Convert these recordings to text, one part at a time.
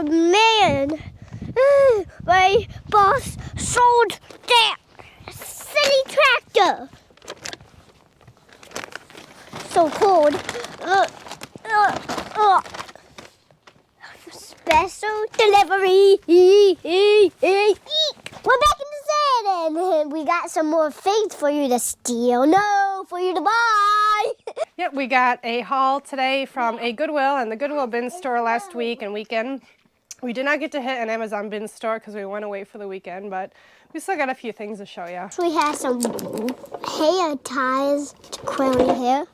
man, my boss sold that silly tractor. So cold. Special delivery. We're back in the sand, and we got some more things for you to steal. No, for you to buy. Yep, we got a haul today from a Goodwill and the Goodwill bin store last week and weekend. We did not get to hit an Amazon bin store because we went away for the weekend, but we still got a few things to show you. We have some hair ties to curl your hair.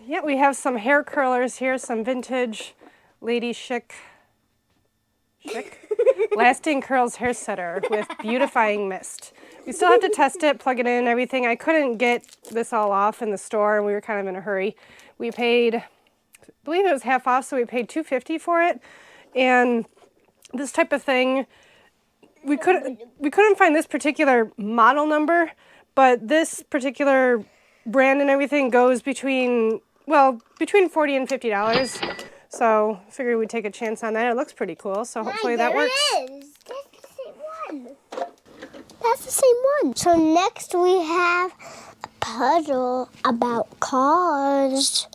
Yeah, we have some hair curlers here, some vintage lady chic lasting curls hair setter with beautifying mist. We still have to test it, plug it in and everything. I couldn't get this all off in the store and we were kind of in a hurry. We paid, I believe it was half off, so we paid $2.50 for it. And this type of thing, we couldn't find this particular model number, but this particular brand and everything goes between $40 and $50. So I figured we'd take a chance on that. It looks pretty cool, so hopefully that works. It is. That's the same one. That's the same one. So next we have a puzzle about cars.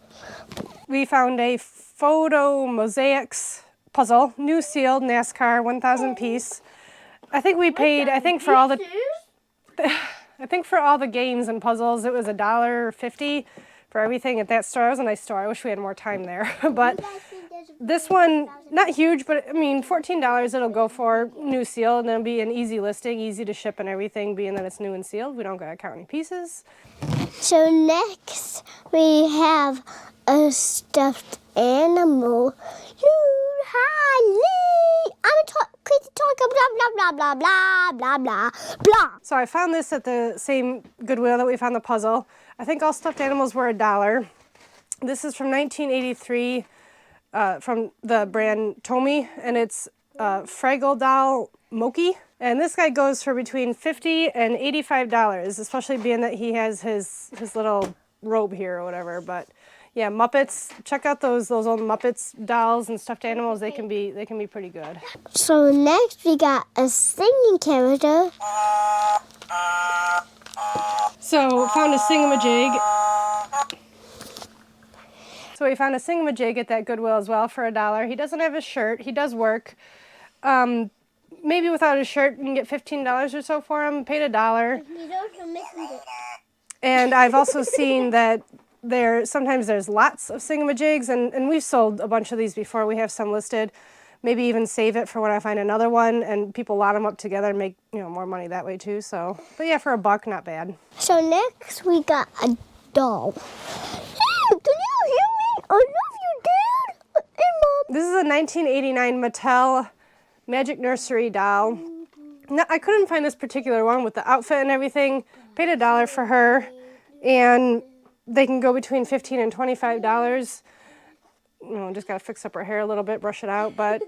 We found a photo mosaics puzzle, new sealed NASCAR 1,000 piece. I think we paid, for all the games and puzzles, it was $1.50 for everything at that store. It was a nice store. I wish we had more time there. But this one, not huge, but I mean, $14 it'll go for new sealed, and it'll be an easy listing, easy to ship and everything, being that it's new and sealed. We don't gotta count any pieces. So next we have a stuffed animal. I'm crazy talker, blah, blah, blah, blah, blah, blah, blah. So I found this at the same Goodwill that we found the puzzle. I think all stuffed animals were $1. This is from 1983 from the brand Tomy, and it's Fraggle Doll Moki. And this guy goes for between $50 and $85, especially being that he has his little robe here or whatever. But yeah, Muppets. Check out those old Muppets dolls and stuffed animals. They can be pretty good. So next we got a singing character. So found a singamajig. So we found a singamajig at that Goodwill as well for $1. He doesn't have a shirt. He does work. Maybe without his shirt, you can get $15 or so for him. Paid $1. And I've also seen that sometimes there's lots of singamajigs, and we've sold a bunch of these before. We have some listed. Maybe even save it for when I find another one, and people lot them up together and make more money that way too. So, but yeah, for $1, not bad. So next we got a doll. Hey, can you hear me? I love you, Dad. Hey, Mom. This is a 1989 Mattel Magic Nursery doll. No, I couldn't find this particular one with the outfit and everything. Paid $1 for her, and they can go between $15 and $25. Just gotta fix up her hair a little bit, brush it out, but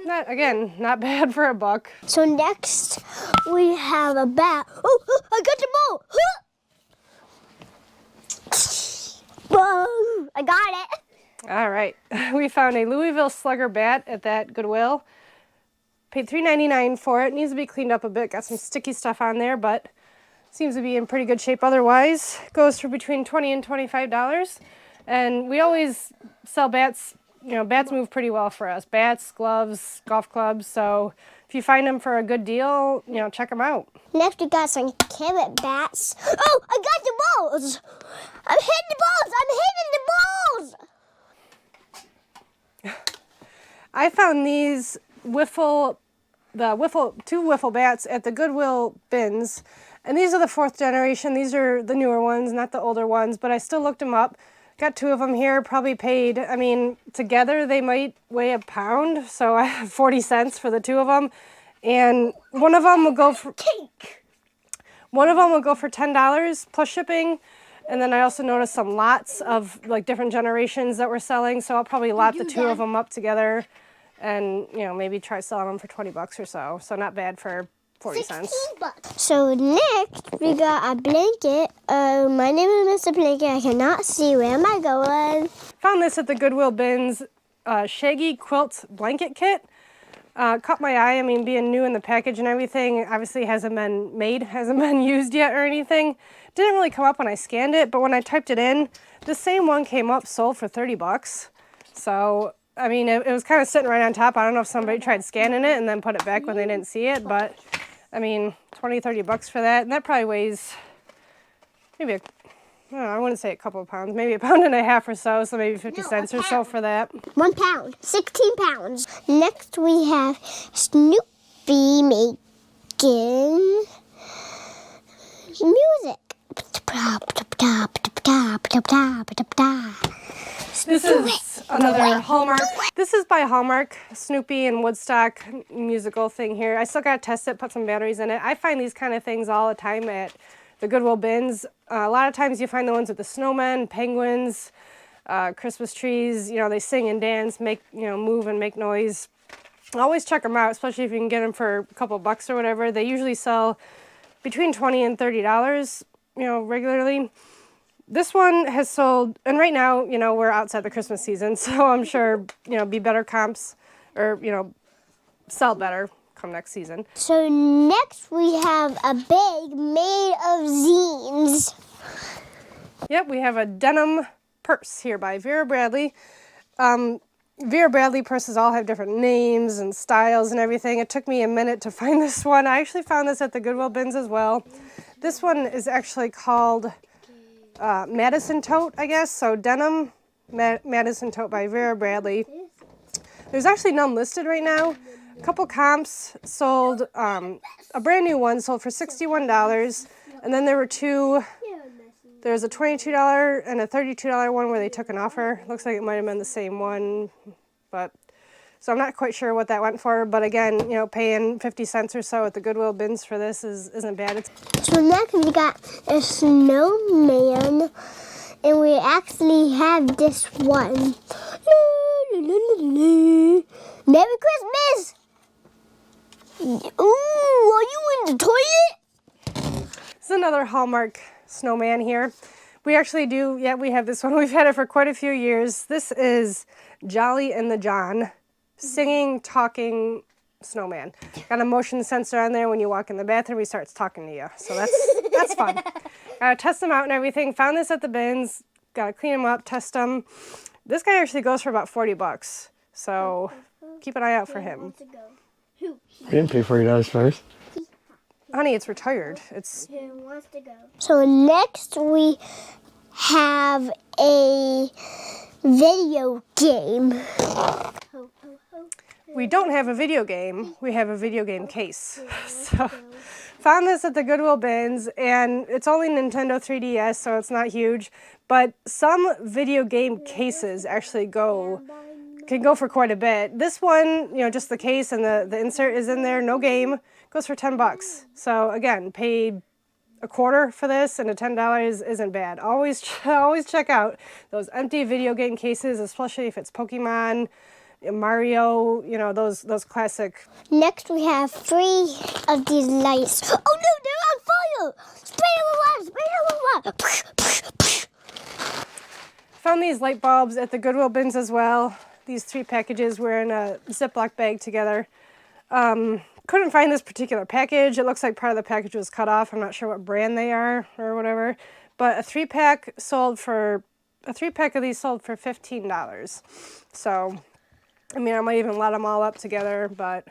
not bad for $1. So next we have a bat. Oh, I got the ball. Whoa, I got it. All right, we found a Louisville Slugger bat at that Goodwill. Paid $3.99 for it. Needs to be cleaned up a bit. Got some sticky stuff on there, but seems to be in pretty good shape otherwise. Goes for between $20 and $25. And we always sell bats. Bats move pretty well for us. Bats, gloves, golf clubs. So if you find them for a good deal, check them out. Next we got some carrot bats. Oh, I got the balls. I'm hitting the balls. I found these two wiffle bats at the Goodwill bins. And these are the 4th generation. These are the newer ones, not the older ones, but I still looked them up. Got 2 of them here, probably paid, together they might weigh a pound, so I have 40 cents for the 2 of them. And one of them will go for $10 plus shipping. And then I also noticed some lots of different generations that we're selling, so I'll probably lot the 2 of them up together and maybe try selling them for $20 or so. So not bad for 40 cents. So next we got a blanket. My name is Mr. Blanket. I cannot see. Where am I going? Found found this at the Goodwill bins, Shaggy Quilt Blanket Kit. Caught my eye. I mean, being new in the package and everything, obviously hasn't been made, hasn't been used yet or anything. Didn't really come up when I scanned it, but when I typed it in, the same one came up, sold for 30 bucks. So, I mean, it was kind of sitting right on top. I don't know if somebody tried scanning it and then put it back when they didn't see it, but I mean, 20, 30 bucks for that. And that probably weighs maybe I wouldn't say a couple of pounds, maybe a pound and a half or so, so maybe 50 cents or so for that. 1 pound, 16 pounds. Next we have Snoopy making music. This is another Hallmark. This is by Hallmark, Snoopy and Woodstock musical thing here. I still got to test it, put some batteries in it. I find these kind of things all the time at the Goodwill bins. A lot of times you find the ones with the snowmen, penguins, Christmas trees. You know, they sing and dance, make, you know, move and make noise. Always check them out, especially if you can get them for a couple bucks or whatever. They usually sell between $20 and $30, you know, regularly. This one has sold, and right now, you know, we're outside the Christmas season, so I'm sure, you know, be better comps or, you know, sell better come next season. So next we have a bag made of zines. Yep, we have a denim purse here by Vera Bradley. Vera Bradley purses all have different names and styles and everything. It took me a minute to find this one. I actually found this at the Goodwill bins as well. This one is actually called Madison Tote, I guess. So denim Madison Tote by Vera Bradley. There's actually none listed right now. A couple comps sold, a brand new one sold for $61, and then there were two. There's a $22 and a $32 one where they took an offer. Looks like it might have been the same one, but so I'm not quite sure what that went for. But again, you know, paying 50 cents or so at the Goodwill bins for this isn't bad. So next we got a snowman, and we actually have this one. Merry Christmas! Ooh, are you in the toilet? This is another Hallmark snowman here. We actually do, yeah, we have this one. We've had it for quite a few years. This is Jolly and the John, singing, talking snowman. Got a motion sensor on there. When you walk in the bathroom, he starts talking to you. So that's fun. Gotta test them out and everything. Found this at the bins. Gotta clean them up, test them. This guy actually goes for about 40 bucks. So keep an eye out for him. I didn't pay $40 first. Honey, it's retired. It's. So next we have a video game. We don't have a video game. We have a video game case. So found this at the Goodwill bins, and it's only Nintendo 3DS, so it's not huge. But some video game cases actually can go for quite a bit. This one, you know, just the case and the insert is in there, no game, goes for 10 bucks. So again, paid a quarter for this, and a $10 isn't bad. Always check out those empty video game cases, especially if it's Pokemon, Mario, you know, those classic. Next we have 3 of these lights. Oh no, they're on fire! Spray them with water! Found these light bulbs at the Goodwill bins as well. These 3 packages were in a Ziploc bag together. Couldn't find this particular package. It looks like part of the package was cut off. I'm not sure what brand they are or whatever. But a 3-pack of these sold for $15. So, I mean, I might even let them all up together, but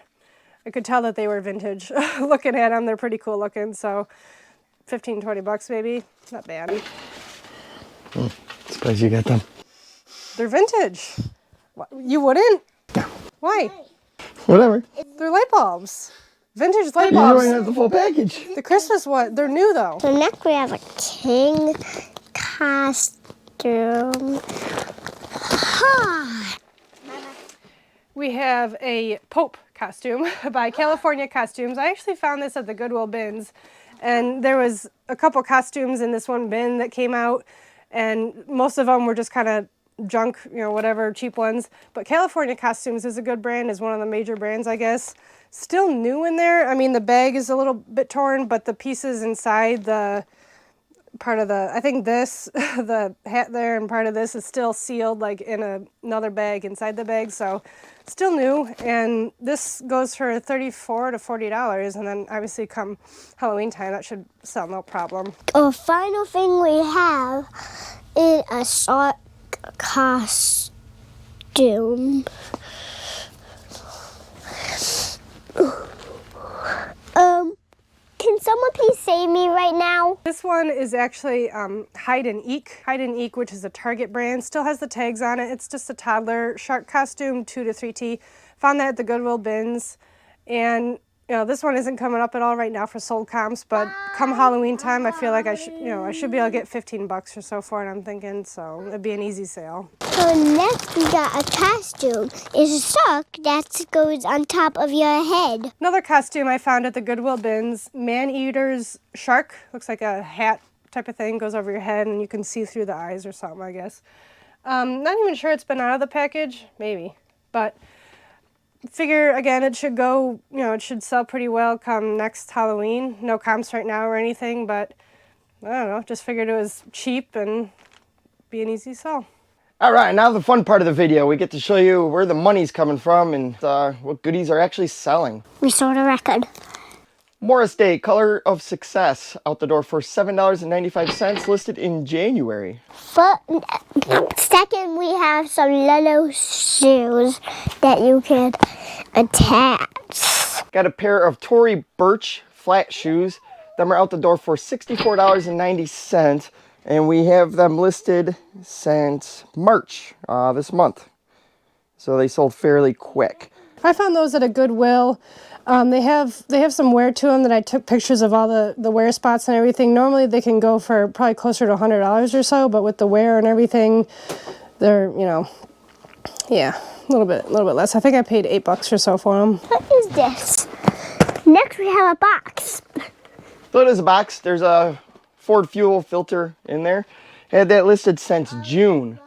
I could tell that they were vintage. Looking at them, they're pretty cool looking. So, 15, 20 bucks maybe. Not bad. Surprised you got them. They're vintage. What, you wouldn't? No. Why? Whatever. They're light bulbs. Vintage light You bulbs. don't have the full package. The Christmas one, they're new though. So next we have a king costume. We have a Pope costume by California Costumes. I actually found this at the Goodwill bins, and there was a couple costumes in this one bin that came out, and most of them were just kind of junk, you know, whatever, cheap ones. But California Costumes is a good brand, is one of the major brands, I guess. Still new in there. I mean, the bag is a little bit torn, but the pieces inside, the part of the, I think this, the hat there and part of this is still sealed like in another bag inside the bag, so still new. And this goes for $34 to $40, and then obviously come Halloween time, that should sell no problem. A final thing we have is a sock costume. Can someone please save me right now? This one is actually Hide and Eek. Hide and Eek, which is a Target brand, still has the tags on it. It's just a toddler shark costume, 2 to 3T. Found that at the Goodwill bins. And you know, this one isn't coming up at all right now for sold comps, but come Halloween time, I feel like I should be able to get $15 or so for it, I'm thinking, so it'd be an easy sale. So next we got a costume. It's a sock that goes on top of your head. Another costume I found at the Goodwill bins, Man-Eater's shark. Looks like a hat type of thing, goes over your head and you can see through the eyes or something, I guess. Not even sure it's been out of the package, maybe, but figure again it should go, it should sell pretty well come next Halloween. No comps right now or anything, but I don't know, just figured it was cheap and be an easy sell. All right, now the fun part of the video. We get to show you where the money's coming from and what goodies are actually selling. We sold a record. Morris Day, Color of Success, out the door for $7.95, listed in January. Second, we have some little shoes that you can attach. Got a pair of TORY BURCH flat shoes. Them are out the door for $64.90, and we have them listed since March this month. So they sold fairly quick. I found those at a Goodwill. They have some wear to them that I took pictures of all the wear spots and everything. Normally they can go for probably closer to $100 or so, but with the wear and everything, they're, yeah, a little bit less. I think I paid $8 or so for them. What is this? Next we have a box. So it is a box. There's a Ford fuel filter in there. Had that listed since June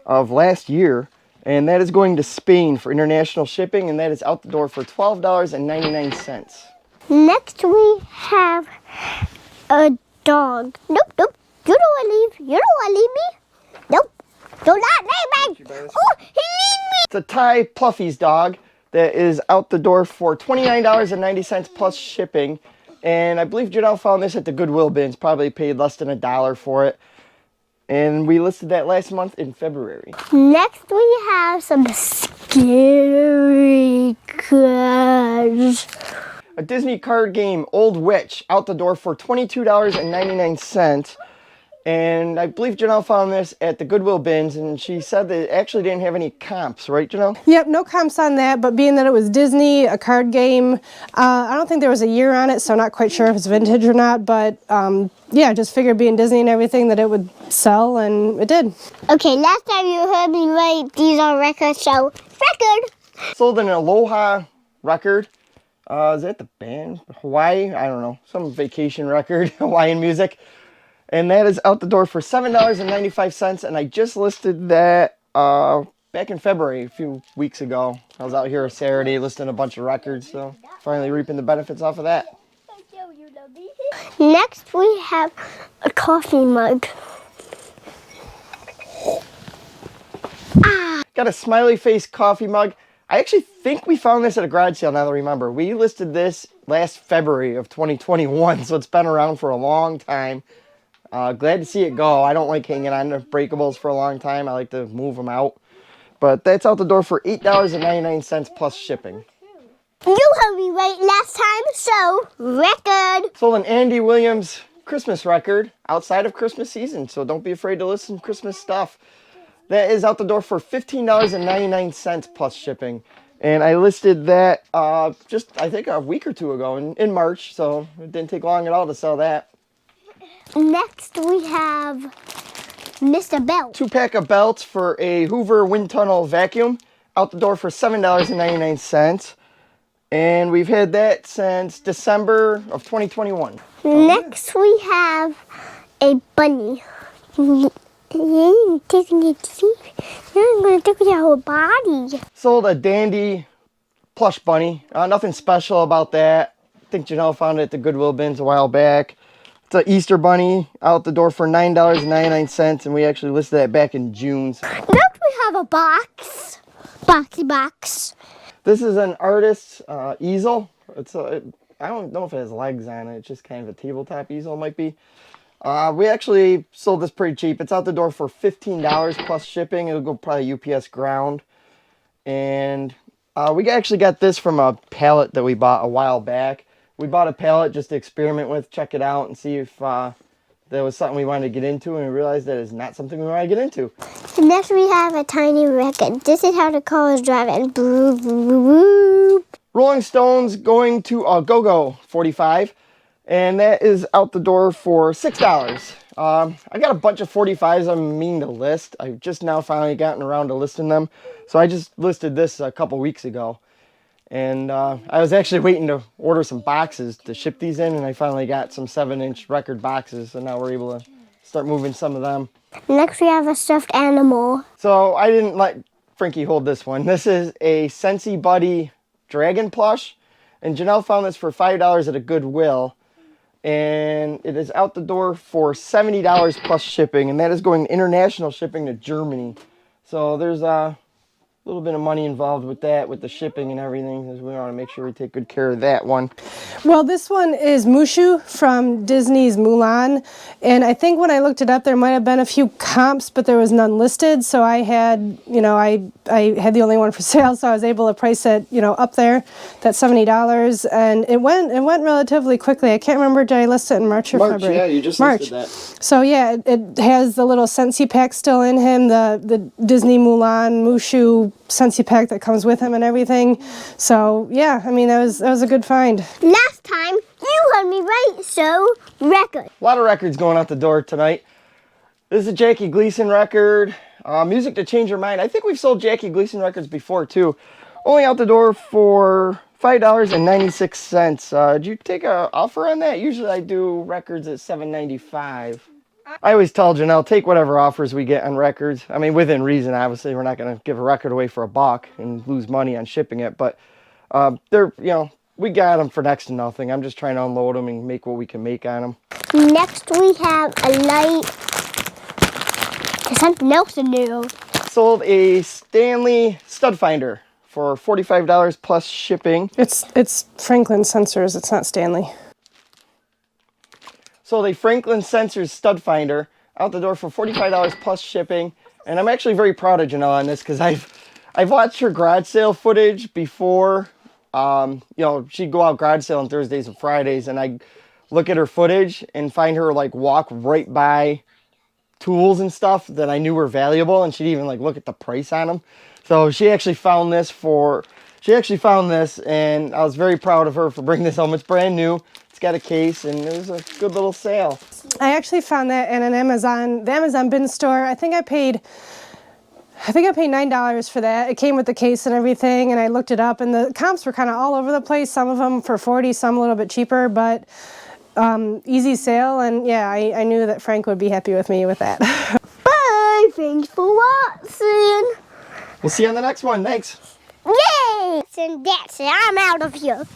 of last year. And that is going to Spain for international shipping, and that is out the door for $12.99. Next we have a dog. Nope. You don't want to leave. You don't want to leave me. Nope. Do not leave me. Oh, he leave me. It's a Thai Plutlles dog that is out the door for $29.90 plus shipping. And I believe Janelle found this at the Goodwill bins, probably paid less than $1 for it. And we listed that last month in February. Next we have some scary cards. A Disney card game, Old Witch, out the door for $22.99. And I believe Janelle found this at the Goodwill bins, and she said that it actually didn't have any comps, right, Janelle? Yep, no comps on that, but being that it was Disney, a card game, I don't think there was a year on it, so I'm not quite sure if it's vintage or not, but yeah, just figured being Disney and everything that it would sell, and it did. Okay, last time you heard me right, these are records, so record. Sold an Aloha record. Is that the band? Hawaii? I don't know. Some vacation record, Hawaiian music. And that is out the door for $7.95, and I just listed that back in February, a few weeks ago. I was out here on Saturday listing a bunch of records, so finally reaping the benefits off of that. Next we have a coffee mug. Got a smiley face coffee mug. I actually think we found this at a garage sale, now that I remember. We listed this last February of 2021, so it's been around for a long time. Glad to see it go. I don't like hanging on to breakables for a long time. I like to move them out. But that's out the door for $8.99 plus shipping. You heard me right last time, so record. Sold an Andy Williams Christmas record outside of Christmas season, so don't be afraid to listen to Christmas stuff. That is out the door for $15.99 plus shipping. And I listed that just, I think, a week or two ago in March, so it didn't take long at all to sell that. Next we have Mr. Belt. 2-pack of belts for a Hoover wind tunnel vacuum, out the door for $7.99. And we've had that since December of 2021. Next we have a bunny. You're taking it deep. You're going to take your whole body. Sold a dandy plush bunny. Nothing special about that. I think Janelle found it at the Goodwill bins a while back. It's an Easter bunny out the door for $9.99, and we actually listed that back in June. So. Next we have a box. Boxy box. This is an artist's easel. I don't know if it has legs on it. It's just kind of a tabletop easel, might be. We actually sold this pretty cheap. It's out the door for $15 plus shipping. It'll go probably UPS ground. And we actually got this from a pallet that we bought a while back. We bought a pallet just to experiment with, check it out, and see if there was something we wanted to get into, and we realized that it's not something we want to get into. And next we have a tiny record. This is how the cars drive and boo, boo, boo, boo. Rolling Stones going to a Go-Go 45, and that is out the door for $6. I got a bunch of 45s I'm meaning to list. I've just now finally gotten around to listing them. So I just listed this a couple weeks ago. And I was actually waiting to order some boxes to ship these in, and I finally got some 7-inch record boxes, so now we're able to start moving some of them. Next we have a stuffed animal. So I didn't let Frankie hold this one. This is a Scentay Buddy dragon plush, and Janelle found this for $5 at a Goodwill, and it is out the door for $70 plus shipping, and that is going international shipping to Germany. So there's a little bit of money involved with that, with the shipping and everything, because we want to make sure we take good care of that one. Well, this one is Mushu from Disney's Mulan, and I think when I looked it up, there might have been a few comps, but there was none listed. So I had, I had the only one for sale, so I was able to price it, up there, that $70, and it went relatively quickly. I can't remember, did I list it in March or February? Yeah, you just listed that. So yeah, it has the little Scentay pack still in him, the Disney Mulan Mushu Scentay pack that comes with him and everything. So yeah, I mean, that was a good find. Last time you heard me right, so record. A lot of records going out the door tonight. This is a Jackie Gleason record. Music to Change Your Mind. I think we've sold Jackie Gleason records before too. Only out the door for $5.96. Did you take an offer on that? Usually I do records at $7.95. I always tell Janelle, take whatever offers we get on records. I mean, within reason, obviously. We're not going to give a record away for $1 and lose money on shipping it. But they're, we got them for next to nothing. I'm just trying to unload them and make what we can make on them. Next we have a light. There's something else new. Sold a Stanley stud finder for $45 plus shipping. It's Franklin Sensors. It's not Stanley. So the Franklin Sensors stud finder out the door for $45 plus shipping, and I'm actually very proud of Janelle on this because I've watched her garage sale footage before. She'd go out garage sale on Thursdays and Fridays, and I look at her footage and find her like walk right by tools and stuff that I knew were valuable, and she'd even like look at the price on them. So she actually found this, and I was very proud of her for bringing this home. It's brand new. Got a case, and it was a good little sale. I actually found that in the Amazon bin store. I think I paid $9 for that. It came with the case and everything, and I looked it up, and the comps were kind of all over the place. Some of them for $40, some a little bit cheaper, but easy sale, and yeah, I knew that Frank would be happy with me with that. Bye, thanks for watching. We'll see you on the next one. Thanks. Yay! And that's it. I'm out of here.